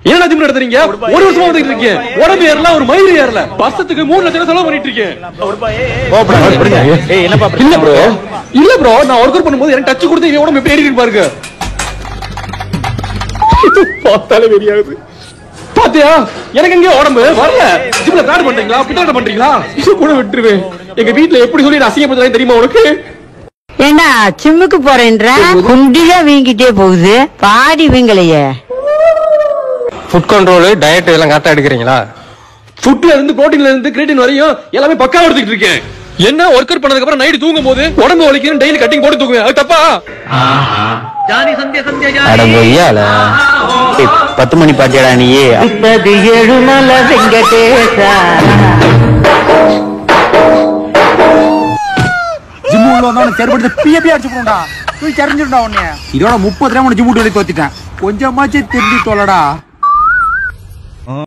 என்ன ஜிம் நடத்துறீங்க? ஒரு வருஷமா வந்துட்டு இருக்கீங்க. உடம்பு ஏறல, ஒரு மயிறு ஏறல. வருஷத்துக்கு 3 லட்சம் செலவு பண்ணிட்டு இருக்கேன். ஏய் என்னப்பா இல்ல ப்ரோ, இல்ல ப்ரோ, நான் ஒர்க் அவுட் பண்ணும்போது எனக்கு டச் கொடுத்து இவன் உடம்பு எப்படி ஏறிட்டு பாருங்க. பார்த்தாலே வெறியாகுது. பாத்தியா, எனக்கு எங்க உடம்பு வரல. ஜிம்ல பிளான் பண்றீங்களா, பிளான் பண்றீங்களா? இது கூட விட்டுருவேன். எங்க வீட்ல எப்படி சொல்லி நான் அசிங்கப்படுறேன் தெரியுமா உனக்கு? ஏண்டா ஜிம்முக்கு போறேன்ற குண்டியா வீங்கிட்டே போகுது, பாடி வீங்கலையே. ஃபுட் கண்ட்ரோல் டயட் எல்லாம் கரெக்டா எடுக்கிறீங்களா? ஃபுட்ல இருந்து புரோட்டீன்ல இருந்து கிரேட்டின் வரையும் எல்லாமே பக்காவா எடுத்துக்கிட்டு இருக்கேன். என்ன ஒர்க் அவுட் பண்ணதுக்கு அப்புறம் நைட் தூங்கும் போது உடம்பு வலிக்குன்னு டெய்லி கட்டிங் போட்டு தூங்குவேன். அது தப்பா? அடங்கொய்யால 10 மணி பாட்டியாடா நீ? 7 மலை வெங்கடேசா. ஜிம் உள்ள வந்தவன தெருபடுத்து பிய அடிச்சு போடா. தூக்கி எறிஞ்சிடுடா உன்னை. இதோட 30 ரூபாய் ஜிம் விட்டு வெளிய தோத்திட்டேன். கொஞ்சமாச்சு திரும்பி தொலைடா.